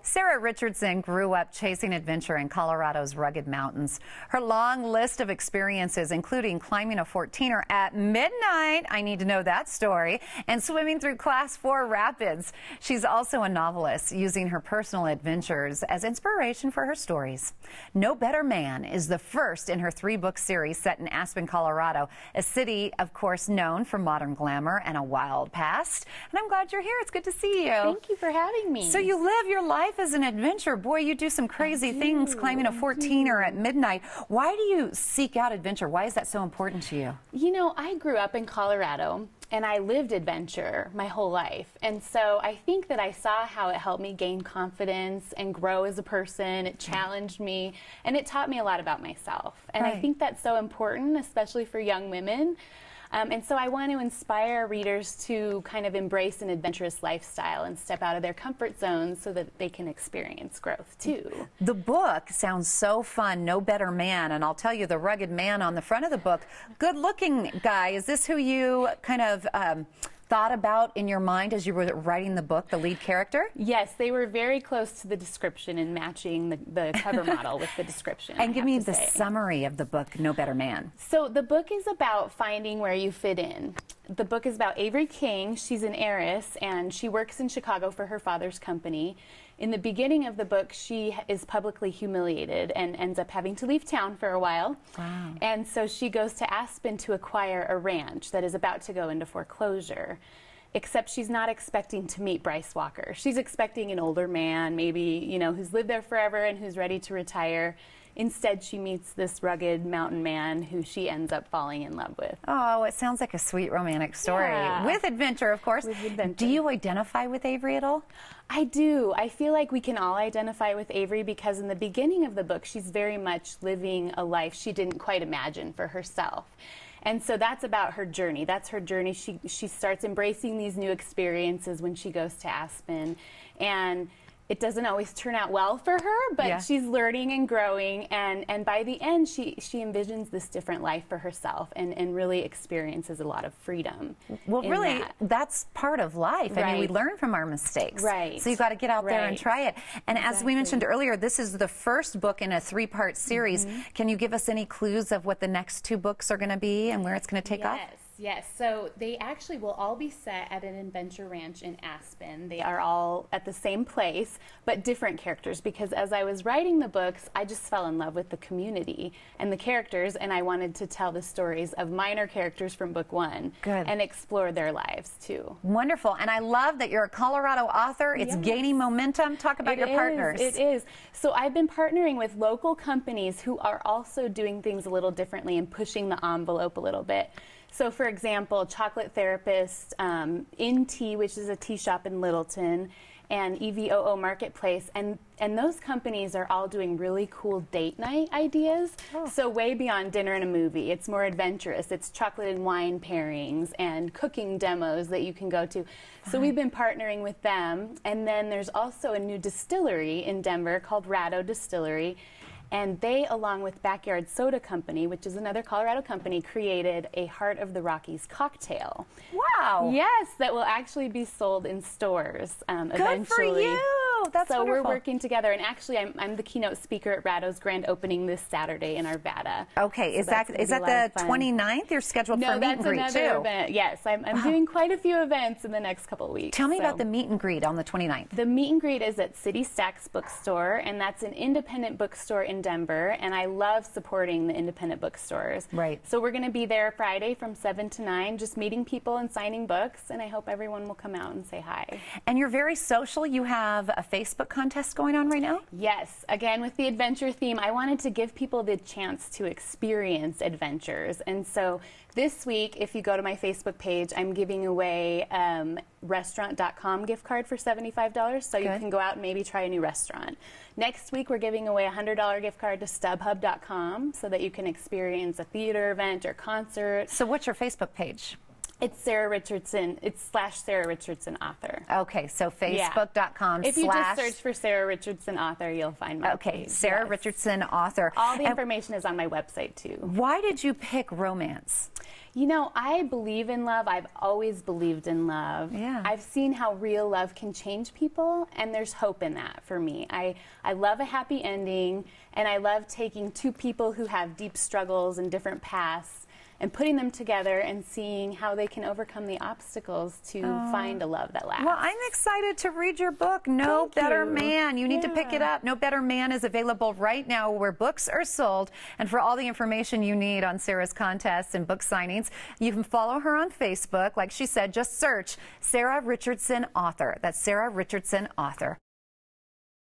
Sara Richardson grew up chasing adventure in Colorado's rugged mountains. Her long list of experiences, including climbing a 14er at midnight, I need to know that story, and swimming through Class 4 rapids. She's also a novelist, using her personal adventures as inspiration for her stories. No Better Man is the first in her 3-book series set in Aspen, Colorado, a city, of course, known for modern glamour and a wild past. And I'm glad you're here. It's good to see you. Thank you for having me. So you live your life as an adventure. Boy, you do some crazy things, climbing a 14er at midnight. Why do you seek out adventure? Why is that so important to you? You know, I grew up in Colorado, and I lived adventure my whole life. And so I think that I saw how it helped me gain confidence and grow as a person. It challenged me, and it taught me a lot about myself. And I think that's so important, especially for young women. And so I want to inspire readers to kind of embrace an adventurous lifestyle and step out of their comfort zones so that they can experience growth too. The book sounds so fun, No Better Man, and I'll tell you, the rugged man on the front of the book, good-looking guy. Is this who you kind of thought about in your mind as you were writing the book, the lead character? Yes, they were very close to the description and matching the cover model with the description. And give me the summary of the book, No Better Man. So the book is about finding where you fit in. The book is about Avery King. She's an heiress, and she works in Chicago for her father's company. In the beginning of the book, she is publicly humiliated and ends up having to leave town for a while. Wow. And so she goes to Aspen to acquire a ranch that is about to go into foreclosure. Except she's not expecting to meet Bryce Walker. She's expecting an older man, maybe, you know, who's lived there forever and who's ready to retire. Instead, she meets this rugged mountain man who she ends up falling in love with. Oh, it sounds like a sweet romantic story. Yeah. With adventure, of course. With adventure. Do you identify with Avery at all? I do. I feel like we can all identify with Avery because in the beginning of the book, she's very much living a life she didn't quite imagine for herself. And so that's about her journey. That's her journey. She starts embracing these new experiences when she goes to Aspen. And it doesn't always turn out well for her, but she's learning and growing, and by the end, she envisions this different life for herself and really experiences a lot of freedom. Well, really, that's part of life. I mean, we learn from our mistakes. Right. So you've got to get out there and try it. And as we mentioned earlier, this is the first book in a 3-part series. Can you give us any clues of what the next 2 books are going to be and where it's going to take off? Yes, so they actually will all be set at an adventure ranch in Aspen. They are all at the same place, but different characters, because as I was writing the books, I just fell in love with the community and the characters, and I wanted to tell the stories of minor characters from book 1 and explore their lives too. Wonderful, and I love that you're a Colorado author. It's gaining momentum. Talk about your partners. It is. So I've been partnering with local companies who are also doing things a little differently and pushing the envelope a little bit. So, for example, Chocolate Therapist, In Tea, which is a tea shop in Littleton, and EVOO Marketplace, and those companies are all doing really cool date night ideas. So way beyond dinner and a movie. It's more adventurous. It's chocolate and wine pairings and cooking demos that you can go to. So we've been partnering with them. And then there's also a new distillery in Denver called Rado Distillery. And they, along with Backyard Soda Company, which is another Colorado company, created a Heart of the Rockies cocktail. Wow. Yes, that will actually be sold in stores eventually. Good for you. That's so wonderful. We're working together, and actually I'm the keynote speaker at Rado's grand opening this Saturday in Arvada. Okay, so is that the 29th? You're scheduled for a meet and greet too. Event. Yes, I'm doing quite a few events in the next couple of weeks. Tell me about the meet and greet on the 29th. The meet and greet is at City Stacks Bookstore, and that's an independent bookstore in Denver, and I love supporting the independent bookstores. Right. So we're going to be there Friday from 7 to 9, just meeting people and signing books, and I hope everyone will come out and say hi. And you're very social. You have a Facebook contest going on right now? Yes. Again, with the adventure theme, I wanted to give people the chance to experience adventures. And so this week, if you go to my Facebook page, I'm giving away restaurant.com gift card for $75, so you can go out and maybe try a new restaurant. Next week, we're giving away a $100 gift card to StubHub.com so that you can experience a theater event or concert. So what's your Facebook page? It's Sara Richardson. It's /Sara Richardson author. Okay, so facebook.com/. If you just search for Sara Richardson author, you'll find my page. Sara Richardson author. All the information is on my website too. Why did you pick romance? You know, I believe in love. I've always believed in love. Yeah. I've seen how real love can change people, and there's hope in that for me. I love a happy ending, and I love taking two people who have deep struggles and different pasts and putting them together and seeing how they can overcome the obstacles to find a love that lasts. Well, I'm excited to read your book, No Better Man. You need to pick it up. No Better Man is available right now where books are sold. And for all the information you need on Sara's contests and book signings, you can follow her on Facebook. Like she said, just search Sara Richardson author. That's Sara Richardson author.